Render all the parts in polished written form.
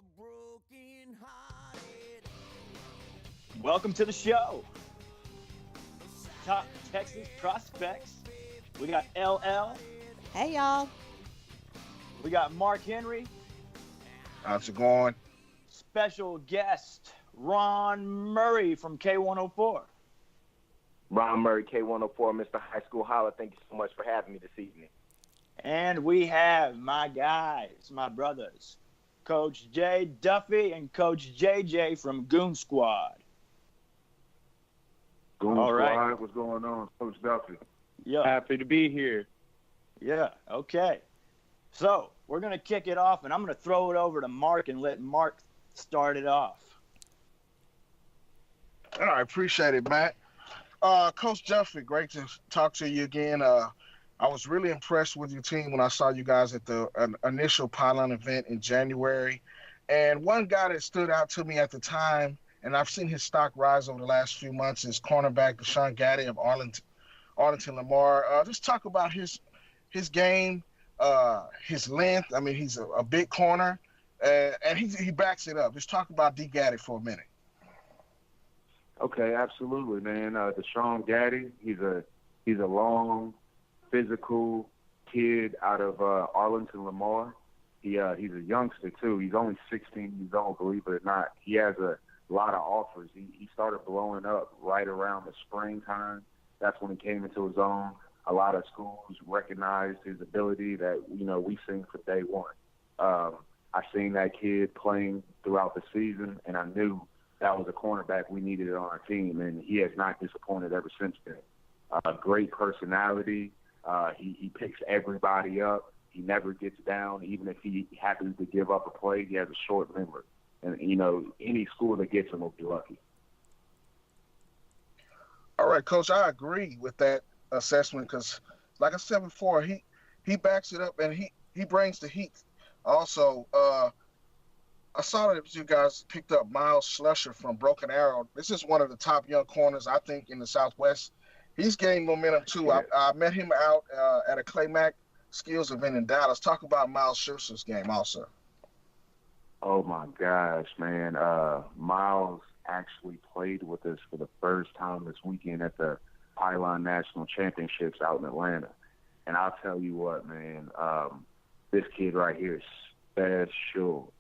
the broken hearted. Welcome to the show. Top Texas prospects. We got LL. Hey, y'all. We got Mark Henry. How's it going? Special guest Ron Murray from K104. Ron Murray, K104, Mr. High School Holla. Thank you so much for having me this evening. And we have my guys, my brothers, Coach Jade Duffey and Coach JJ from Goon Squad. Goon All Squad, right. what's going on, Coach Duffey? Yeah. Happy to be here. Yeah, okay. So, we're going to kick it off, and I'm going to throw it over to Mark and let Mark start it off. All right, appreciate it, Matt. Coach Duffey, great to talk to you again. I was really impressed with your team when I saw you guys at the initial pylon event in January. And one guy that stood out to me at the time, and I've seen his stock rise over the last few months, is cornerback Deshaun Gaddy of Arlington Lamar. Just talk about his game, his length. I mean, he's a big corner, and he backs it up. Just talk about D. Gaddy for a minute. Okay, absolutely, man. Deshaun Gaddy, he's a long, physical kid out of Arlington Lamar. He's a youngster too. He's only 16 years old, believe it or not. He has a lot of offers. He started blowing up right around the springtime. That's when he came into his own. A lot of schools recognized his ability that, we seen for day one. I seen that kid playing throughout the season, and I knew that was a cornerback we needed on our team, and he has not disappointed ever since then. Great personality. He picks everybody up. He never gets down. Even if he happens to give up a play, he has a short memory. And, any school that gets him will be lucky. All right, Coach, I agree with that assessment because, like I said before, he backs it up and he brings the heat. Also, I saw that you guys picked up Miles Slusher from Broken Arrow. This is one of the top young corners, I think, in the Southwest. He's gaining momentum, too. Yeah. I met him out at a Clay Mack skills event in Dallas. Talk about Miles Slusher's game also. Oh, my gosh, man. Miles actually played with us for the first time this weekend at the Pylon National Championships out in Atlanta. And I'll tell you what, man, this kid right here is special.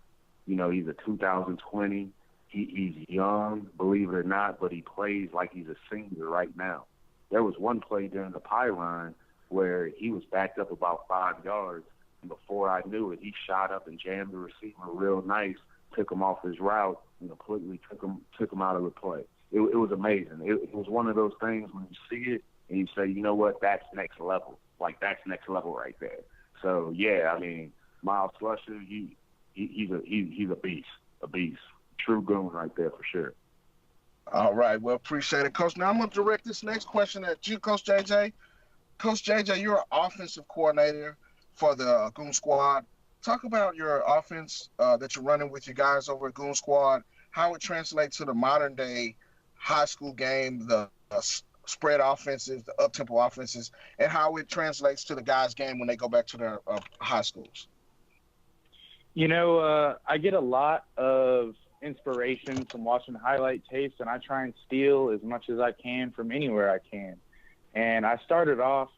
He's a 2020. He's young, believe it or not, but he plays like he's a senior right now. There was one play during the pylon where he was backed up about 5 yards, and before I knew it, he shot up and jammed the receiver real nice, took him off his route, and completely took him out of the play. It was amazing. It was one of those things when you see it and you say, you know what, that's next level. Like, that's next level right there. So, yeah, I mean, Miles Slusher, he's a beast, true goon right there for sure. All right, well, appreciate it, Coach. Now I'm going to direct this next question at you, Coach JJ. Coach JJ, you're an offensive coordinator for the Goon Squad. Talk about your offense that you're running with you guys over at Goon Squad, how it translates to the modern-day high school game, the spread offenses, the up-tempo offenses, and how it translates to the guys' game when they go back to their high schools. I get a lot of inspiration from watching highlight tapes, and I try and steal as much as I can from anywhere I can. And I started off,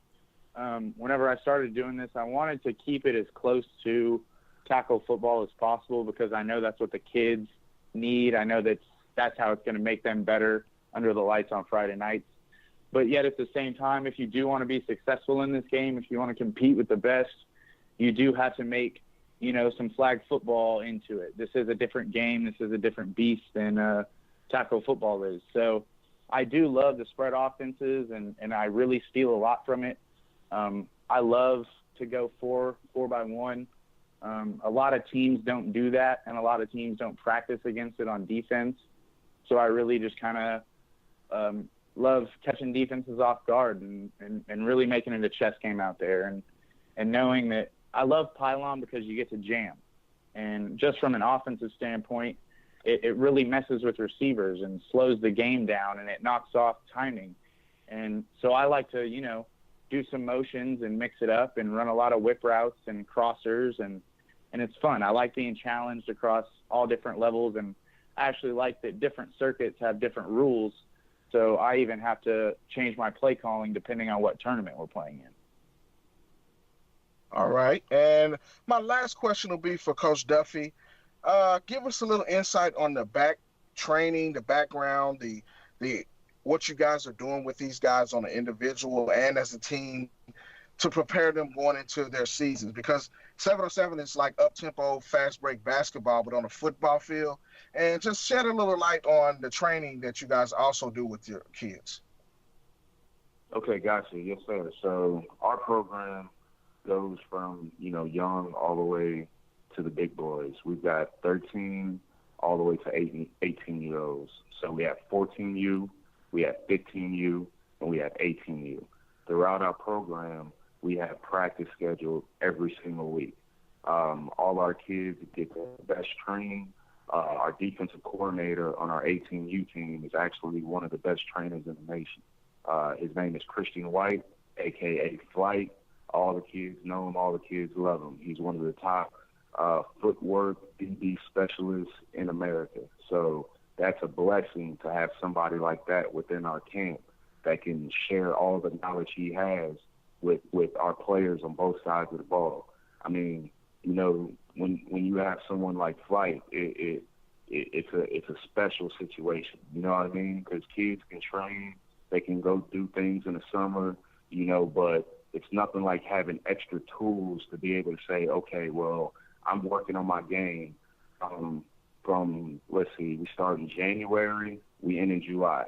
whenever I started doing this, I wanted to keep it as close to tackle football as possible because I know that's what the kids need. I know that's how it's going to make them better under the lights on Friday nights. But yet at the same time, if you do want to be successful in this game, if you want to compete with the best, you do have to make some flag football into it. This is a different game. This is a different beast than tackle football is. So I do love the spread offenses, and I really steal a lot from it. I love to go four by one. A lot of teams don't do that, and a lot of teams don't practice against it on defense. So I really just kind of love catching defenses off guard and really making it a chess game out there and knowing that I love pylon because you get to jam. And just from an offensive standpoint, it really messes with receivers and slows the game down, and it knocks off timing. And so I like to, do some motions and mix it up and run a lot of whip routes and crossers and and it's fun. I like being challenged across all different levels, and I actually like that different circuits have different rules, so I even have to change my play calling depending on what tournament we're playing in. All right. And my last question will be for Coach Duffey. Give us a little insight on the training, the background, the what you guys are doing with these guys on an individual and as a team to prepare them going into their seasons, because 707 is like up-tempo, fast-break basketball, but on a football field. And just shed a little light on the training that you guys also do with your kids. Okay, gotcha. Yes, sir. So our program goes from, young all the way to the big boys. We've got 13 all the way to 18-year-olds. So we have 14U, we have 15U, and we have 18U. Throughout our program, we have practice scheduled every single week. All our kids get the best training. Our defensive coordinator on our 18U team is actually one of the best trainers in the nation. His name is Christian White, a.k.a. Flight. All the kids know him. All the kids love him. He's one of the top footwork DB specialists in America. So that's a blessing to have somebody like that within our camp that can share all the knowledge he has with our players on both sides of the ball. I mean, when you have someone like Flight, it's a special situation. You know what I mean? Because kids can train, they can go do things in the summer, but it's nothing like having extra tools to be able to say, okay, well, I'm working on my game from let's see, we start in January, we end in July.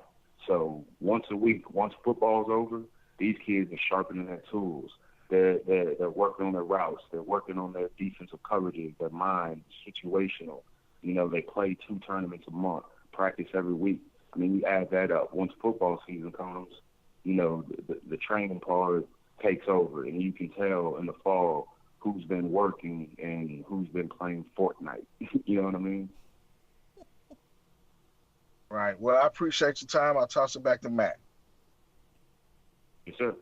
So once a week, once football's over, these kids are sharpening their tools. They're working on their routes. They're working on their defensive coverages, their mind, situational. They play 2 tournaments a month, practice every week. I mean, you add that up. Once football season comes, the training part takes over, and you can tell in the fall who's been working and who's been playing Fortnite. You know what I mean? Right. Well, I appreciate your time. I'll toss it back to Matt. Yes, sir.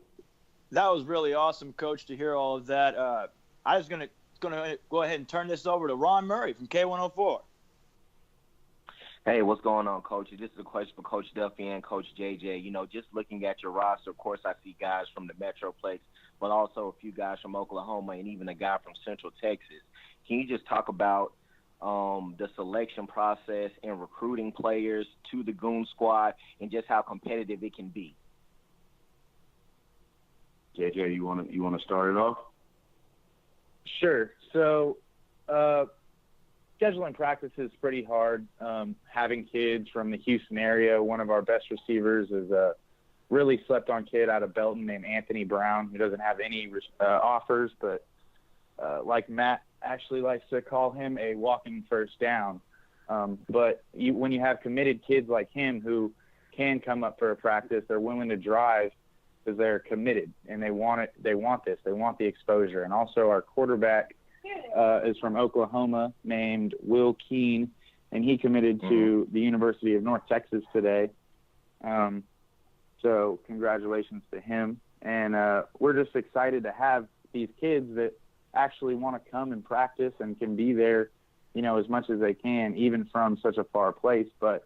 That was really awesome, Coach, to hear all of that. I was gonna go ahead and turn this over to Ron Murray from K104. Hey, what's going on, Coach? This is a question for Coach Duffey and Coach JJ. Just looking at your roster, of course, I see guys from the Metroplex, but also a few guys from Oklahoma and even a guy from Central Texas. Can you just talk about the selection process and recruiting players to the Goon squad and just how competitive it can be? JJ, you want to start it off? Sure. So scheduling practice is pretty hard. Having kids from the Houston area, one of our best receivers is a really slept-on kid out of Belton named Anthony Brown, who doesn't have any offers, but like Matt actually likes to call him a walking first down. But when you have committed kids like him who can come up for a practice, they're willing to drive because they're committed and they want it. They want this. They want the exposure. And also our quarterback is from Oklahoma named Will Keene, and he committed to the University of North Texas today. So congratulations to him. And we're just excited to have these kids that actually want to come and practice and can be there, as much as they can, even from such a far place. But,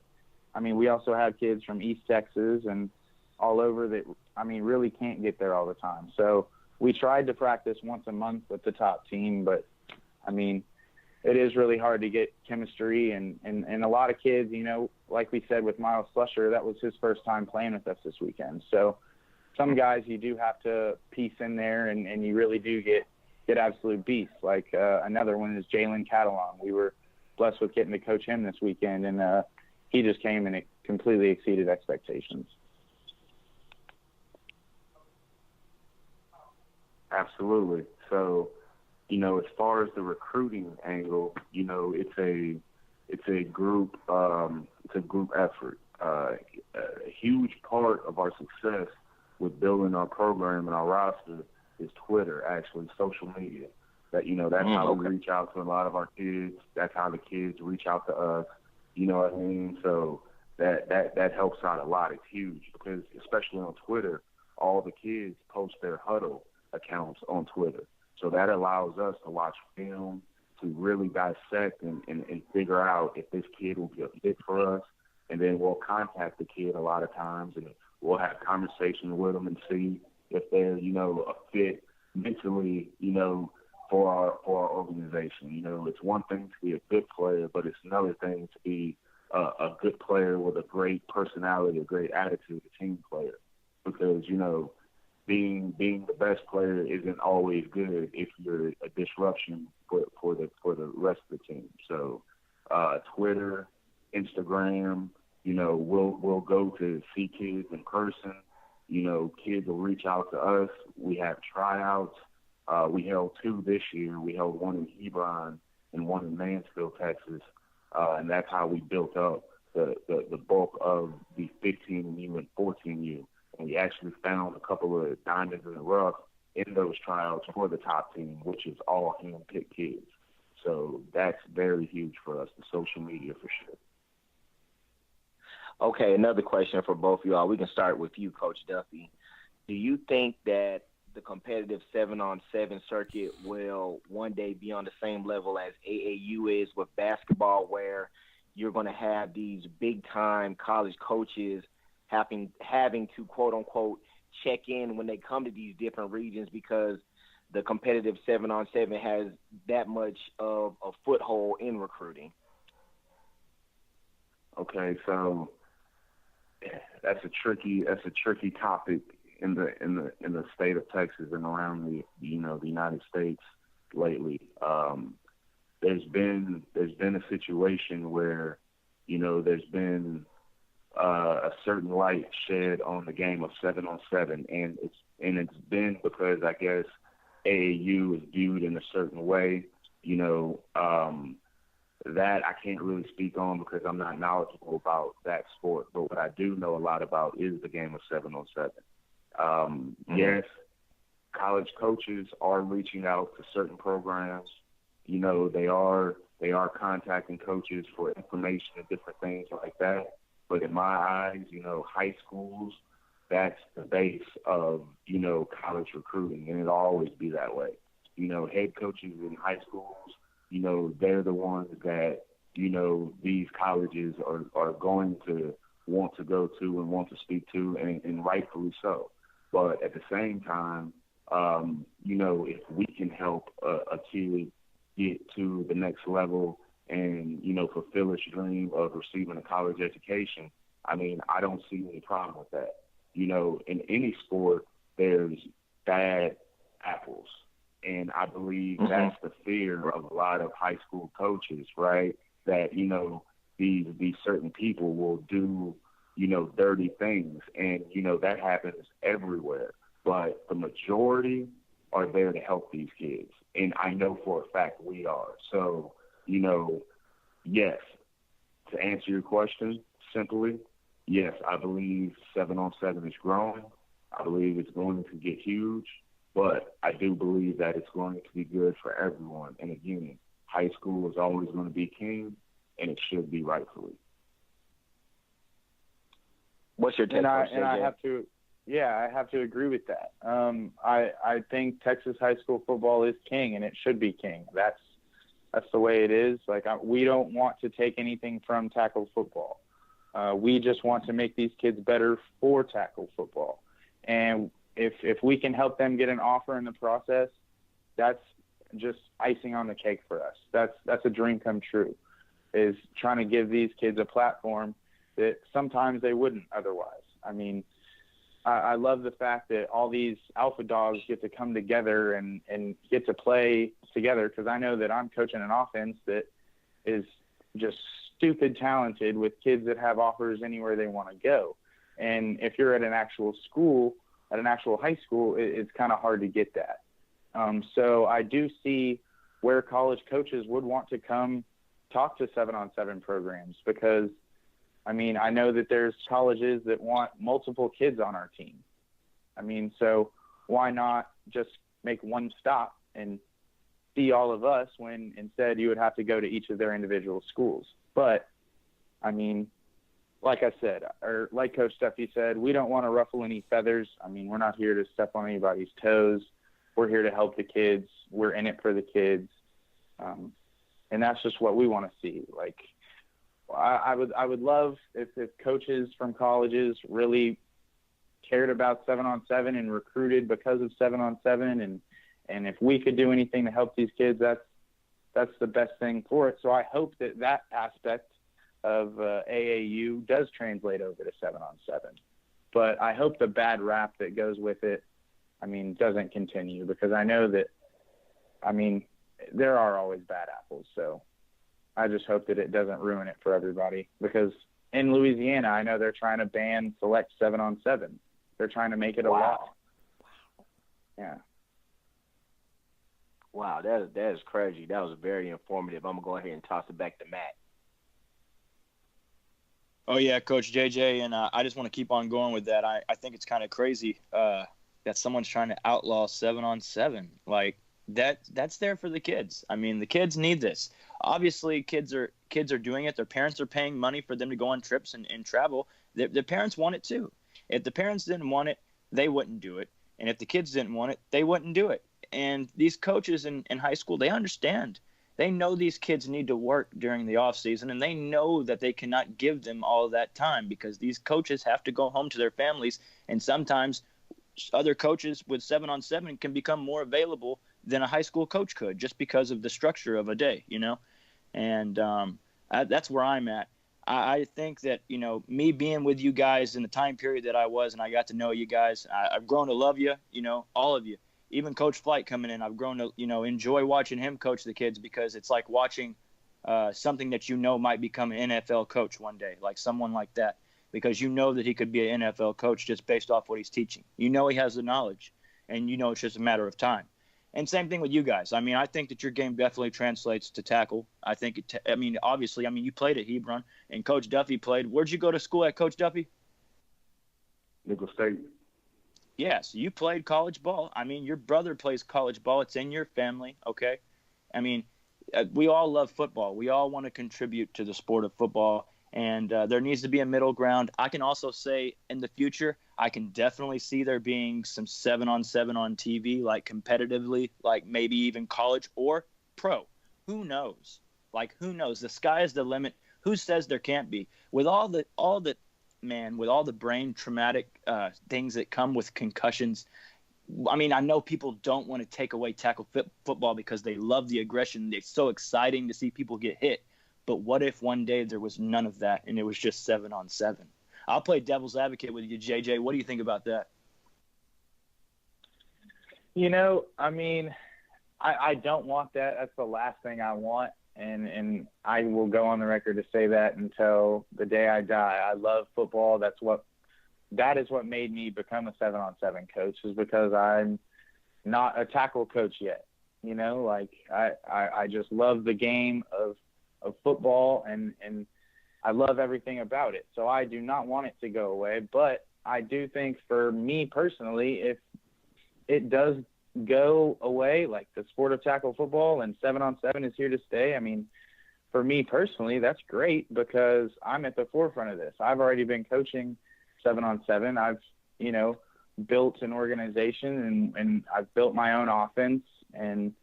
I mean, we also have kids from East Texas and all over that, really can't get there all the time. So we tried to practice once a month with the top team, but, it is really hard to get chemistry. And a lot of kids, like we said with Miles Slusher, that was his first time playing with us this weekend. So some guys you do have to piece in there, and you really do get absolute beasts. Like another one is Jalen Catalon. We were blessed with getting to coach him this weekend, and he just came and it completely exceeded expectations. Absolutely. So, as far as the recruiting angle, it's a group effort. A huge part of our success with building our program and our roster is Twitter, actually, social media. That's how we reach out to a lot of our kids. That's how the kids reach out to us. You know what I mean? So that helps out a lot. It's huge because, especially on Twitter, all the kids post their huddle accounts on Twitter. So that allows us to watch film really dissect and figure out if this kid will be a fit for us. And then we'll contact the kid a lot of times, and we'll have conversations with them and see if they're, you know, a fit mentally, you know, for our organization. You know, it's one thing to be a good player, but it's another thing to be a good player with a great personality, a great attitude, a team player. Because, you know, being the best player isn't always good if you're a disruption for the rest of the team. So Twitter, Instagram, you know, we'll go to see kids in person. You know, kids will reach out to us. We have tryouts. We held 2 this year. We held 1 in Hebron and 1 in Mansfield, Texas. And that's how we built up the bulk of the 15U and 14U. And we actually found a couple of diamonds in the rough in those tryouts for the top team, which is all hand-picked kids. So that's very huge for us, the social media for sure. Okay, another question for both of y'all. We can start with you, Coach Duffey. Do you think that the competitive 7-on-7 circuit will one day be on the same level as AAU is with basketball, where you're going to have these big-time college coaches having to, quote-unquote, check in when they come to these different regions because the competitive 7-on-7 has that much of a foothold in recruiting? Okay, so that's a tricky topic in the state of Texas and around the United States lately. There's been a situation where, you know, there's been a certain light shed on the game of 7-on-7, and it's been because I guess AAU is viewed in a certain way. You know, that I can't really speak on because I'm not knowledgeable about that sport. But what I do know a lot about is the game of 7-on-7. Yes, college coaches are reaching out to certain programs. You know, they are contacting coaches for information and different things like that. But in my eyes, you know, high schools, that's the base of, you know, college recruiting, and it'll always be that way. You know, head coaches in high schools, you know, they're the ones that, you know, these colleges are going to want to go to and want to speak to, and rightfully so. But at the same time, you know, if we can help a kid get to the next level and, you know, fulfill his dream of receiving a college education, I mean, I don't see any problem with that. You know, in any sport, there's bad apples. And I believe that's the fear of a lot of high school coaches, right? That, you know, these certain people will do, you know, dirty things. And, you know, that happens everywhere. But the majority are there to help these kids. And I know for a fact we are. So, you know, yes, to answer your question simply, yes, I believe 7-on-7 is growing. I believe it's going to get huge. But I do believe that it's going to be good for everyone. And again, high school is always going to be king, and it should be rightfully. What's your take? I have to agree with that. I think Texas high school football is king, and it should be king. That's the way it is. Like, we don't want to take anything from tackle football. We just want to make these kids better for tackle football. And if we can help them get an offer in the process, that's just icing on the cake for us. That's a dream come true, is trying to give these kids a platform that sometimes they wouldn't otherwise. I mean, I love the fact that all these alpha dogs get to come together and get to play together, because I know that I'm coaching an offense that is just stupid talented with kids that have offers anywhere they want to go. And if you're at an actual school, at an actual high school, it's kind of hard to get that. So I do see where college coaches would want to come talk to 7-on-7 programs, because, I mean, I know that there's colleges that want multiple kids on our team. I mean, so why not just make one stop and see all of us, when instead you would have to go to each of their individual schools? But, I mean, like I said, or like Coach Duffey said, we don't want to ruffle any feathers. I mean, we're not here to step on anybody's toes. We're here to help the kids. We're in it for the kids. and that's just what we want to see. Like, I would love if coaches from colleges really cared about 7-on-7 and recruited because of 7-on-7, and if we could do anything to help these kids, that's the best thing for it. So I hope that aspect of AAU does translate over to 7-on-7. But I hope the bad rap that goes with it, doesn't continue, because I know that, there are always bad apples. So I just hope that it doesn't ruin it for everybody, because in Louisiana, I know they're trying to ban select 7-on-7. They're trying to make it a law. Yeah. Wow, that is crazy. That was very informative. I'm going to go ahead and toss it back to Matt. Oh, yeah, Coach JJ, and I just want to keep on going with that. I think it's kind of crazy that someone's trying to outlaw 7-on-7. Like, that's there for the kids. The kids need this. Obviously, kids are doing it. Their parents are paying money for them to go on trips and travel. The parents want it too. If the parents didn't want it, they wouldn't do it. And if the kids didn't want it, they wouldn't do it. And these coaches in high school, they understand. They know these kids need to work during the off season, and they know that they cannot give them all that time, because these coaches have to go home to their families. And sometimes other coaches with 7-on-7 can become more available than a high school coach could, just because of the structure of a day, And that's where I'm at. I think that, me being with you guys in the time period that I was, and I got to know you guys, I've grown to love you, all of you. Even Coach Flight coming in, I've grown to, enjoy watching him coach the kids, because it's like watching something that might become an NFL coach one day, like someone like that, because that he could be an NFL coach just based off what he's teaching. He has the knowledge, and it's just a matter of time. And same thing with you guys. I think that your game definitely translates to tackle. I think obviously, you played at Hebron, and Coach Duffey played. Where'd you go to school at, Coach Duffey? Nickel State. Yes, you played college ball. Your brother plays college ball. It's in your family, okay? We all love football. We all want to contribute to the sport of football, and there needs to be a middle ground. I can also say in the future, I can definitely see there being some 7-on-7 on TV, like competitively, like maybe even college or pro. Who knows? Who knows? The sky is the limit. Who says there can't be? With all the brain traumatic things that come with concussions, I know people don't want to take away tackle football because they love the aggression. It's so exciting to see people get hit. But what if one day there was none of that and it was just 7-on-7? I'll play devil's advocate with you, JJ. What do you think about that? I don't want that. That's the last thing I want. And I will go on the record to say that until the day I die. I love football. That is what made me become a 7-on-7 coach, is because I'm not a tackle coach yet. I just love the game of football, and I love everything about it. So I do not want it to go away. But I do think, for me personally, if it does go away, like the sport of tackle football, and 7-on-7 is here to stay, for me personally, that's great, because I'm at the forefront of this. I've already been coaching 7-on-7. I've, built an organization, and I've built my own offense, and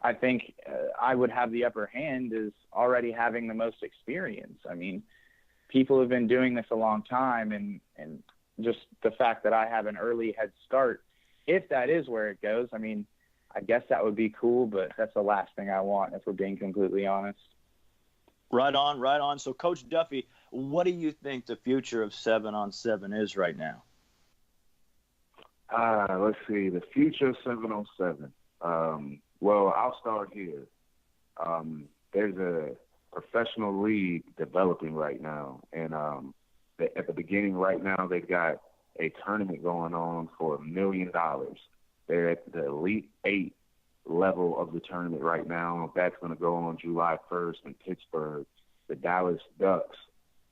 I think I would have the upper hand as already having the most experience. People have been doing this a long time, and just the fact that I have an early head start, if that is where it goes, I guess that would be cool, but that's the last thing I want, if we're being completely honest. Right on. So, Coach Duffey, what do you think the future of 7-on-7 is right now? Let's see. The future of 7-on-7. Well, I'll start here. There's a professional league developing right now, and at the beginning right now, they've got a tournament going on for $1 million. They're at the Elite 8 level of the tournament right now. That's going to go on July 1st in Pittsburgh. The Dallas Ducks,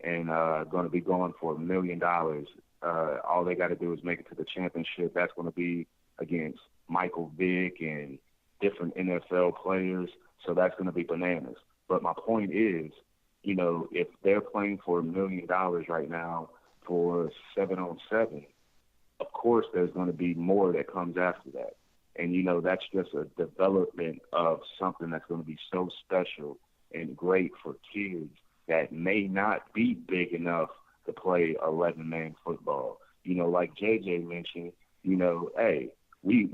and going to be going for $1 million. All they got to do is make it to the championship. That's going to be against Michael Vick and different NFL players. So that's going to be bananas. But my point is, if they're playing for $1 million right now for 7-on-7, of course there's going to be more that comes after that. And, that's just a development of something that's going to be so special and great for kids that may not be big enough to play 11-man football. You know, like JJ mentioned, you know, hey, we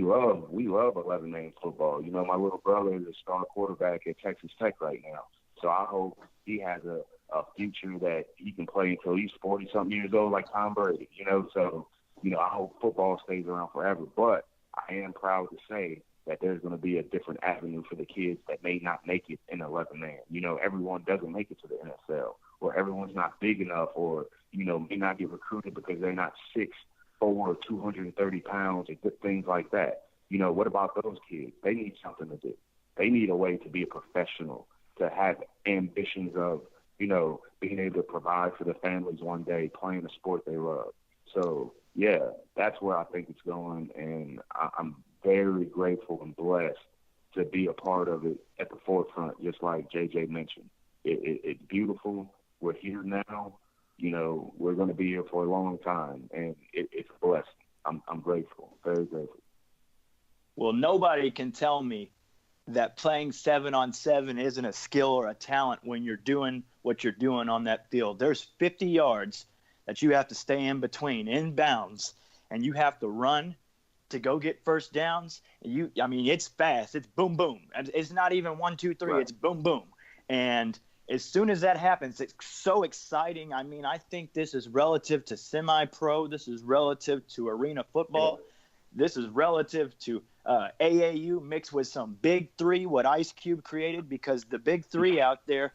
love 11-man football. You know, my little brother is a star quarterback at Texas Tech right now. So I hope he has a future that he can play until he's 40-something years old like Tom Brady, you know. So, you know, I hope football stays around forever. But I am proud to say that there's going to be a different avenue for the kids that may not make it in 11-man. You know, everyone doesn't make it to the NFL, or everyone's not big enough, or, you know, may not get recruited because they're not 6'4", 230 pounds, and things like that. You know, what about those kids? They need something to do. They need a way to be a professional, to have ambitions of, you know, being able to provide for their families one day, playing a sport they love. So, yeah, that's where I think it's going, and I'm very grateful and blessed to be a part of it at the forefront, just like JJ mentioned. It's beautiful. We're here now. You know, we're going to be here for a long time, and it's a blessing. I'm grateful, very grateful. Well, nobody can tell me that playing 7-on-7 isn't a skill or a talent when you're doing what you're doing on that field. There's 50 yards that you have to stay in between, in bounds, and you have to run to go get first downs. I mean, it's fast. It's boom, boom. It's not even 1, 2, 3. Right. It's boom, boom. And as soon as that happens, it's so exciting. I mean, I think this is relative to semi-pro. This is relative to arena football. Yeah. This is relative to AAU mixed with some big three, what Ice Cube created, because the big three out there,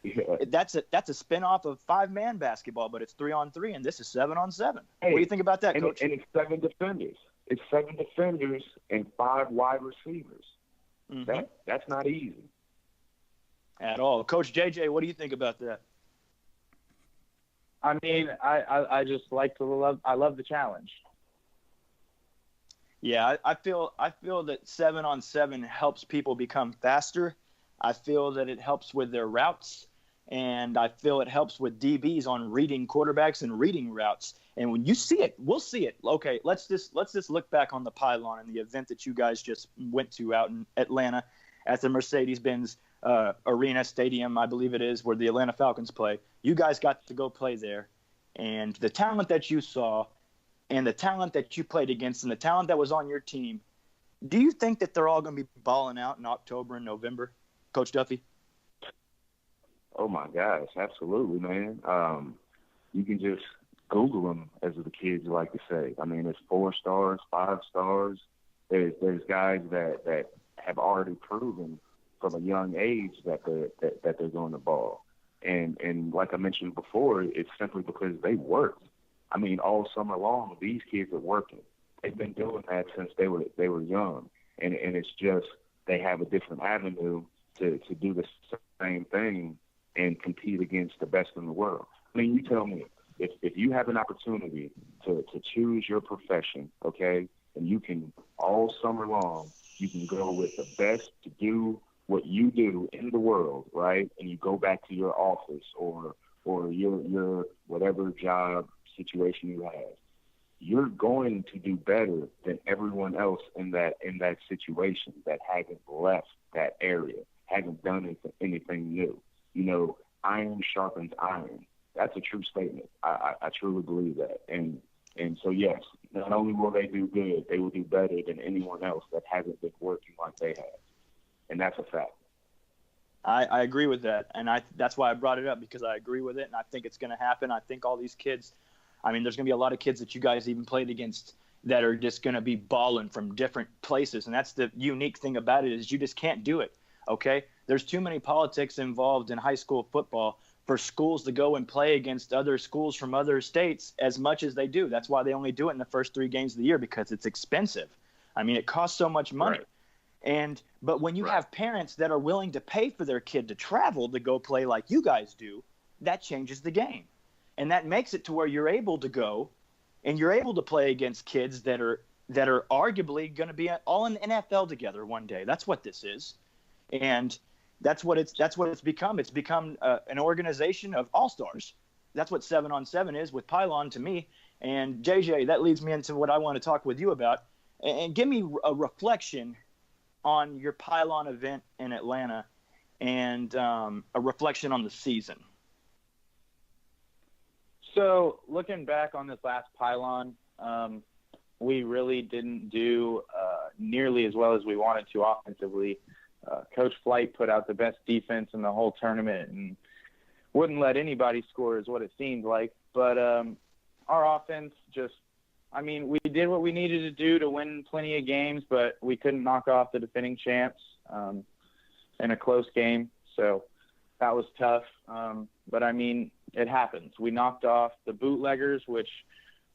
that's a spinoff of 5-man basketball, but it's 3-on-3, and this is 7-on-7. Hey, what do you think about that, Coach? And it's 7 defenders. It's 7 defenders and 5 wide receivers. Mm-hmm. That's not easy. At all. Coach JJ, what do you think about that? I mean, I just like to I love the challenge. Yeah, I feel that 7-on-7 helps people become faster. I feel that it helps with their routes, and I feel it helps with DBs on reading quarterbacks and reading routes. And when you see it, we'll see it. Okay, let's just look back on the pylon and the event that you guys just went to out in Atlanta at the Mercedes-Benz Arena Stadium, I believe it is, where the Atlanta Falcons play. You guys got to go play there, and the talent that you saw and the talent that you played against and the talent that was on your team, do you think that they're all going to be balling out in October and November, Coach Duffey? Oh, my gosh, absolutely, man. You can just Google them, as the kids like to say. I mean, it's 4 stars, 5 stars. There's guys that have already proven from a young age that they're going to ball. And like I mentioned before, it's simply because they worked. I mean, all summer long, these kids are working. They've been doing that since they were young, and it's just they have a different avenue to do the same thing and compete against the best in the world. I mean, you tell me, if you have an opportunity to choose your profession, okay, and you can all summer long, you can go with the best to do what you do in the world, right? And you go back to your office or your whatever job situation you have, you're going to do better than everyone else in that situation that hasn't left that area, hasn't done anything new. You know, iron sharpens iron. That's a true statement. I truly believe that. And so, yes, not only will they do good, they will do better than anyone else that hasn't been working like they have. And that's a fact. I agree with that, and that's why I brought it up, because I agree with it, and I think it's going to happen. I think all these kids, I mean, there's going to be a lot of kids that you guys even played against that are just going to be balling from different places, and that's the unique thing about it, is you just can't do it, okay? There's too many politics involved in high school football for schools to go and play against other schools from other states as much as they do. That's why they only do it in the first 3 games of the year, because it's expensive. I mean, it costs so much money. Right. But when you have parents that are willing to pay for their kid to travel to go play like you guys do, that changes the game. And that makes it to where you're able to go and you're able to play against kids that are arguably going to be all in the NFL together one day. That's what this is. And that's what it's become. It's become an organization of all-stars. That's what 7-on-7 is with Pylon to me. And JJ, that leads me into what I want to talk with you about. And give me a reflection on your Pylon event in Atlanta and a reflection on the season. So looking back on this last pylon, we really didn't do nearly as well as we wanted to offensively. Coach Flight put out the best defense in the whole tournament and wouldn't let anybody score is what it seemed like. But our offense we did what we needed to do to win plenty of games, but we couldn't knock off the defending champs in a close game. So that was tough. But, it happens. We knocked off the Bootleggers, which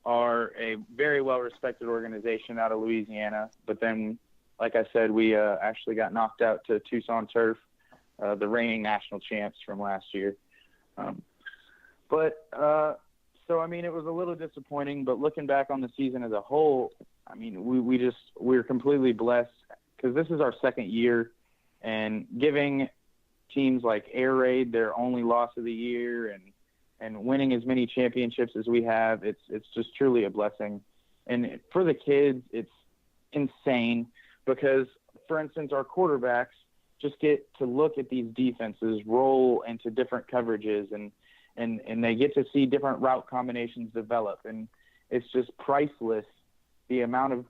are a very well-respected organization out of Louisiana. But then, like I said, we actually got knocked out to Tucson Turf, the reigning national champs from last year. It was a little disappointing. But looking back on the season as a whole, we're completely blessed because this is our second year, and giving teams like Air Raid their only loss of the year and winning as many championships as we have, it's just truly a blessing. And for the kids, it's insane because, for instance, our quarterbacks just get to look at these defenses roll into different coverages and they get to see different route combinations develop. And it's just priceless, the amount of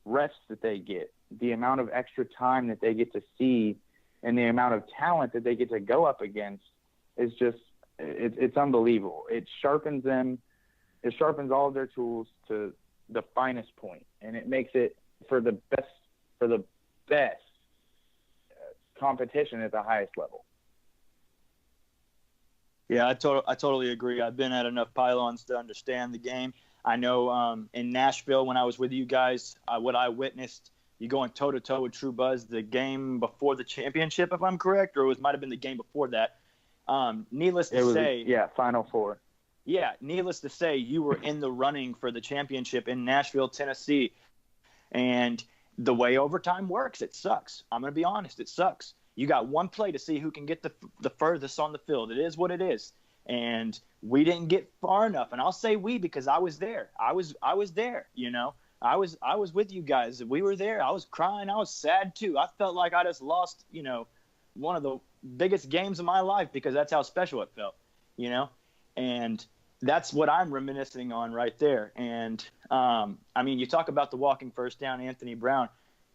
reps that they get, the amount of extra time that they get to see, and the amount of talent that they get to go up against is just it's unbelievable. It sharpens them. It sharpens all of their tools to the finest point, and it makes it for the best competition at the highest level. Yeah, I totally agree. I've been at enough pylons to understand the game. I know in Nashville when I was with you guys, what I witnessed, you going toe-to-toe with True Buzz the game before the championship, if I'm correct, or it might have been the game before that. Needless to say, Final Four. Yeah, needless to say, you were in the running for the championship in Nashville, Tennessee. And the way overtime works, it sucks. I'm going to be honest, it sucks. You got one play to see who can get the furthest on the field. It is what it is. And we didn't get far enough. And I'll say we because I was there. I was there, I was with you guys. We were there. I was crying. I was sad too. I felt like I just lost, one of the biggest games of my life because that's how special it felt, and that's what I'm reminiscing on right there. And, you talk about the walking first down, Anthony Brown.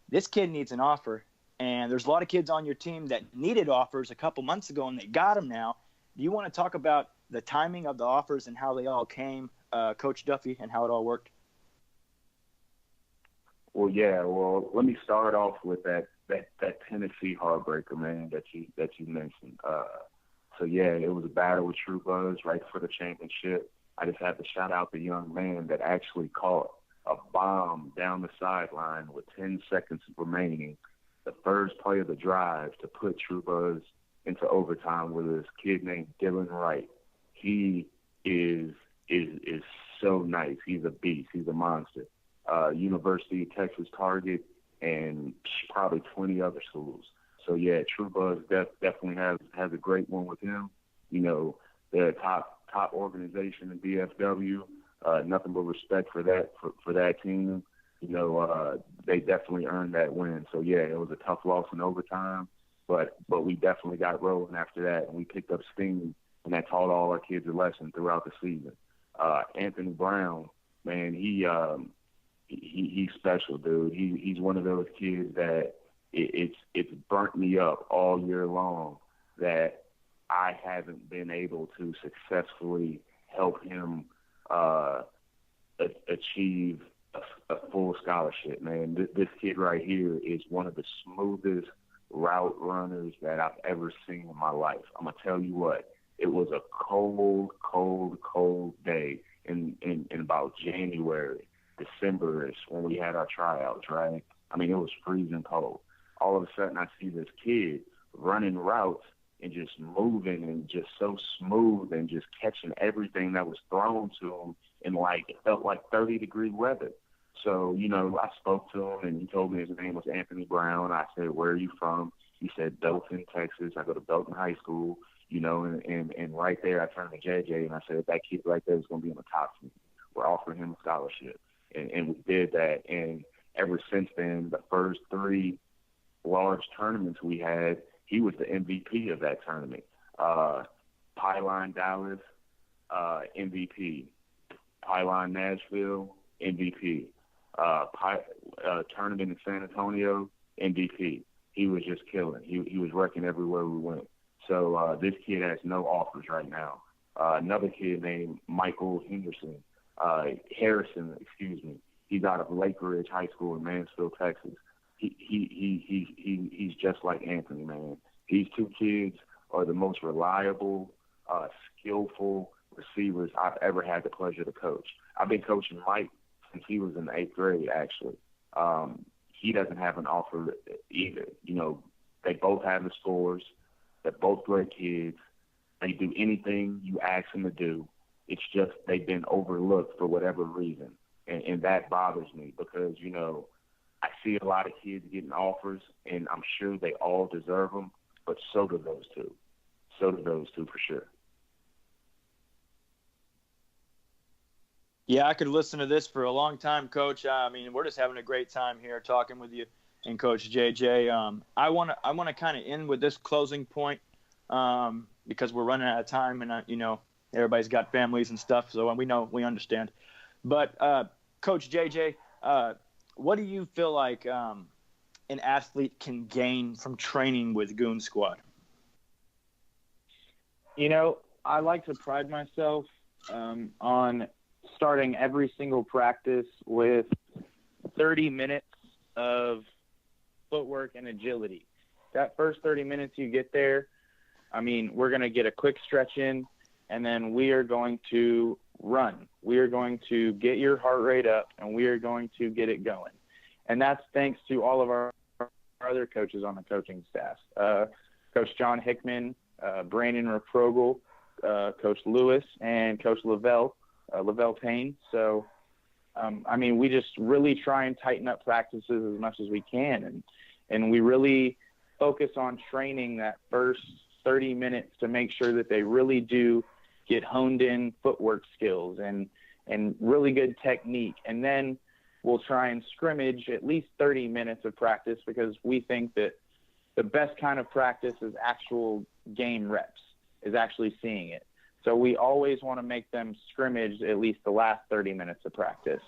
This kid needs an offer, and there's a lot of kids on your team that needed offers a couple months ago, and they got them now. Do you want to talk about the timing of the offers and how they all came, Coach Duffey, and how it all worked? Well, yeah. Well, let me start off with that Tennessee heartbreaker, man, that you mentioned. It was a battle with True Buzz right for the championship. I just had to shout out the young man that actually caught a bomb down the sideline with 10 seconds remaining, the first play of the drive to put True Buzz into overtime with this kid named Dylan Wright. He is so nice. He's a beast. He's a monster. University of Texas target and probably 20 other schools. So, yeah, True Buzz definitely has a great one with him. They're a top organization in DFW. Nothing but respect for that team. They definitely earned that win. So, yeah, it was a tough loss in overtime, but we definitely got rolling after that, and we picked up steam, and that taught all our kids a lesson throughout the season. Anthony Brown, man, he's special, dude. He's one of those kids that it's burnt me up all year long that I haven't been able to successfully help him achieve a full scholarship, man. This kid right here is one of the smoothest route runners that I've ever seen in my life. I'm going to tell you what, it was a cold day in about January, December-ish when we had our tryouts, right? It was freezing cold. All of a sudden, I see this kid running routes and just moving and just so smooth and just catching everything that was thrown to him in it felt like 30-degree weather. So, I spoke to him and he told me his name was Anthony Brown. I said, "Where are you from?" He said, "Belton, Texas. I go to Belton High School," and right there I turned to JJ and I said, "That kid right there is going to be on the top team. We're offering him a scholarship." And we did that. And ever since then, the first 3 large tournaments we had, he was the MVP of that tournament. Pylon Dallas, MVP. Pylon Nashville, MVP. Tournament in San Antonio, MVP. He was just killing. He was wrecking everywhere we went. So this kid has no offers right now. Another kid named Michael Harrison, excuse me. He's out of Lake Ridge High School in Mansfield, Texas. He's just like Anthony, man. These two kids are the most reliable, skillful receivers I've ever had the pleasure to coach. I've been coaching Mike since he was in the 8th grade, actually. He doesn't have an offer either. You know, they both have the scores. They're both great kids. They do anything you ask them to do. It's just they've been overlooked for whatever reason. And that bothers me because, you know, I see a lot of kids getting offers, and I'm sure they all deserve them, but so do those two. So do those two for sure. Yeah, I could listen to this for a long time, Coach. I mean, we're just having a great time here talking with you and Coach JJ. I want to kind of end with this closing point because we're running out of time, and you know, everybody's got families and stuff, so we understand. But Coach JJ, what do you feel like an athlete can gain from training with Goon Squad? You know, I like to pride myself on starting every single practice with 30 minutes of footwork and agility. That first 30 minutes you get there, I mean, we're going to get a quick stretch in, and then we are going to run. We are going to get your heart rate up, and we are going to get it going. And that's thanks to all of our other coaches on the coaching staff. Coach John Hickman, Brandon Reprogel, Coach Lewis, and Coach Lavelle Payne. So, I mean, we just really try and tighten up practices as much as we can. And we really focus on training that first 30 minutes to make sure that they really do get honed in footwork skills and really good technique. And then we'll try and scrimmage at least 30 minutes of practice because we think that the best kind of practice is actual game reps, is actually seeing it. So we always want to make them scrimmage at least the last 30 minutes of practice.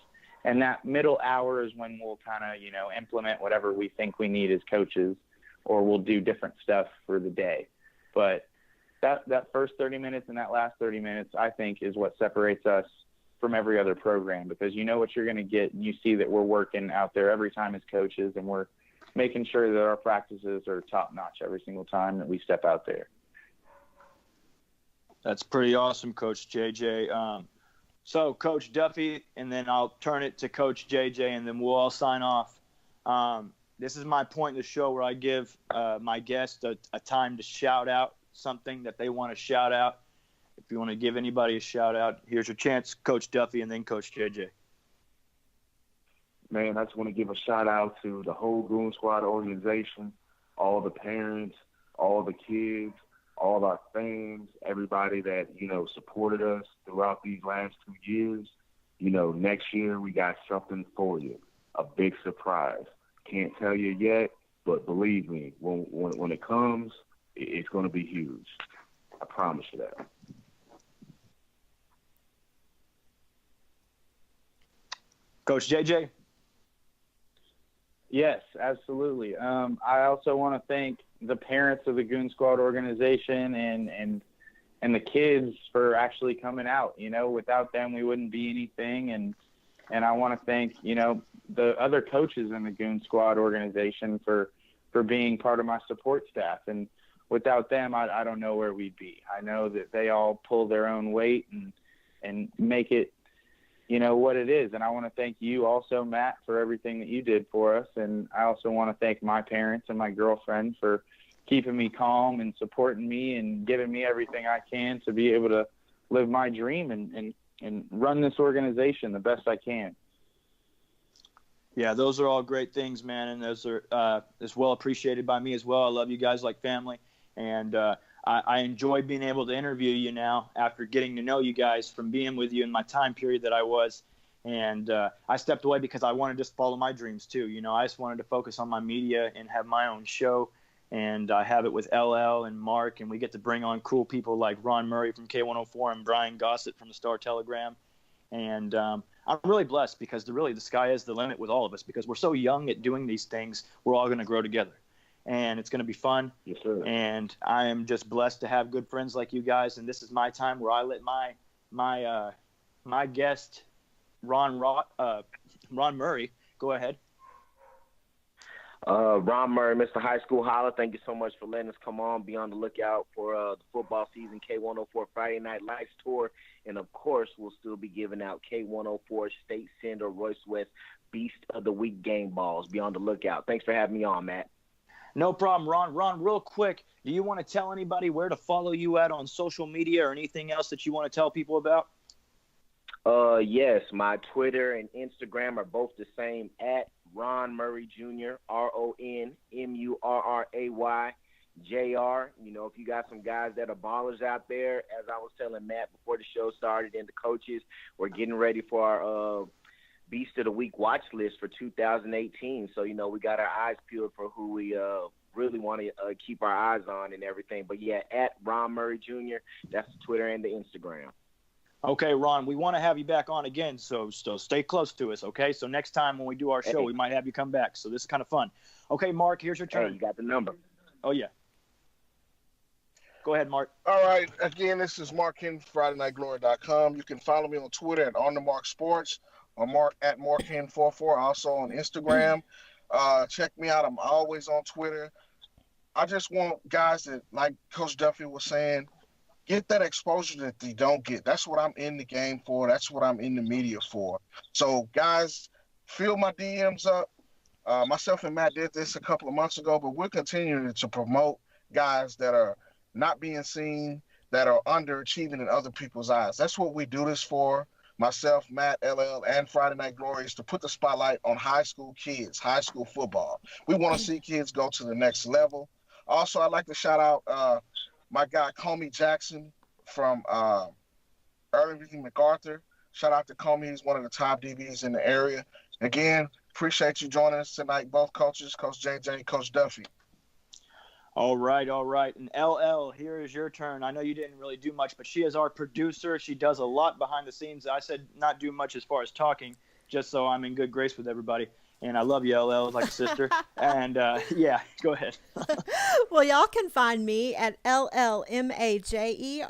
And that middle hour is when we'll kind of, you know, implement whatever we think we need as coaches, or we'll do different stuff for the day. But that first 30 minutes and that last 30 minutes, I think, is what separates us from every other program, because you know what you're going to get, and you see that we're working out there every time as coaches, and we're making sure that our practices are top-notch every single time that we step out there. That's pretty awesome, Coach JJ. So, Coach Duffey, and then I'll turn it to Coach JJ, and then we'll all sign off. This is my point in the show where I give my guest a time to shout out something that they want to shout out. If you want to give anybody a shout out, here's your chance, Coach Duffey, and then Coach JJ. Man, I just want to give a shout out to the whole Goon Squad organization, all the parents, all the kids, all our fans, everybody that, you know, supported us throughout these last 2 years. You know, next year we got something for you, a big surprise. Can't tell you yet, but believe me, when it comes, it's going to be huge. I promise you that. Coach JJ? Yes, absolutely. I also want to thank the parents of the Goon Squad organization and the kids for actually coming out. You know, without them, we wouldn't be anything. And I want to thank, you know, the other coaches in the Goon Squad organization for being part of my support staff. And without them, I don't know where we'd be. I know that they all pull their own weight and make it, you know, what it is. And I want to thank you also, Matt, for everything that you did for us. And I also want to thank my parents and my girlfriend for keeping me calm and supporting me and giving me everything I can to be able to live my dream and run this organization the best I can. Yeah, those are all great things, man, and those are as well appreciated by me as well. I love you guys like family, and I enjoy being able to interview you now after getting to know you guys from being with you in my time period that I was. And I stepped away because I wanted to just follow my dreams too. You know, I just wanted to focus on my media and have my own show and I have it with LL and Mark, and we get to bring on cool people like Ron Murray from K104 and Brian Gossett from the Star Telegram. And I'm really blessed because the sky is the limit with all of us because we're so young at doing these things. We're all going to grow together, and it's going to be fun. Yes, sir. And I am just blessed to have good friends like you guys. And this is my time where I let my guest, Ron Murray, go ahead. Ron Murray, Mr. High School Holler, thank you so much for letting us come on. Be on the lookout for the football season K104 Friday Night Lights Tour. And, of course, we'll still be giving out K104 State Sender Royce West Beast of the Week game balls. Be on the lookout. Thanks for having me on, Matt. No problem, Ron. Ron, real quick, do you want to tell anybody where to follow you at on social media or anything else that you want to tell people about? Yes, my Twitter and Instagram are both the same, at Ron Murray Jr., RonMurray Jr. You know, if you got some guys that are ballers out there, as I was telling Matt before the show started and the coaches, we're getting ready for our Beast of the Week watch list for 2018. So, you know, we got our eyes peeled for who we really want to keep our eyes on and everything. But, yeah, at Ron Murray Jr., that's the Twitter and the Instagram. Okay, Ron, we want to have you back on again, so stay close to us, okay? So next time when we do our show, we might have you come back. So this is kind of fun. Okay, Mark, here's your turn. Hey, you got the number. Oh, yeah. Go ahead, Mark. All right. Again, this is Mark Henry, FridayNightGlory.com. You can follow me on Twitter at OnTheMarkSports or at MarkHen44, also on Instagram. Check me out. I'm always on Twitter. I just want guys that, like Coach Duffey was saying, get that exposure that they don't get. That's what I'm in the game for. That's what I'm in the media for. So, guys, fill my DMs up. Myself and Matt did this a couple of months ago, but we're continuing to promote guys that are not being seen, that are underachieving in other people's eyes. That's what we do this for. Myself, Matt, LL, and Friday Night Glory is to put the spotlight on high school kids, high school football. We want to see kids go to the next level. Also, I'd like to shout out my guy, Comey Jackson from Arlington MacArthur. Shout out to Comey. He's one of the top DBs in the area. Again, appreciate you joining us tonight, both coaches, Coach JJ, Coach Duffey. All right. And LL, here is your turn. I know you didn't really do much, but she is our producer. She does a lot behind the scenes. I said not do much as far as talking, just so I'm in good grace with everybody. And I love you, LL, like a sister. And, yeah, go ahead. Well, y'all can find me at LLMAJER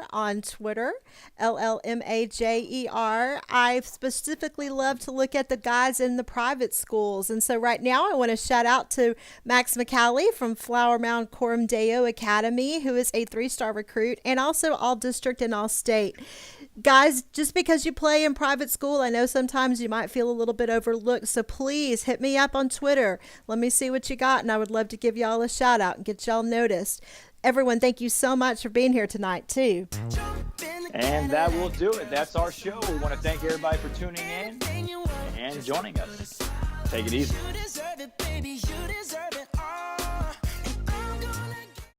on Twitter, LLMAJER. I specifically love to look at the guys in the private schools. And so right now I want to shout out to Max McCallie from Flower Mound Coram Deo Academy, who is a 3-star recruit, and also all district and all state. Guys, just because you play in private school, I know sometimes you might feel a little bit overlooked, so please hit me up on Twitter. Let me see what you got, and I would love to give y'all a shout out and get y'all noticed. Everyone, thank you so much for being here tonight, too. And that will do it. That's our show. We want to thank everybody for tuning in and joining us. Take it easy. You deserve it, baby, you deserve it.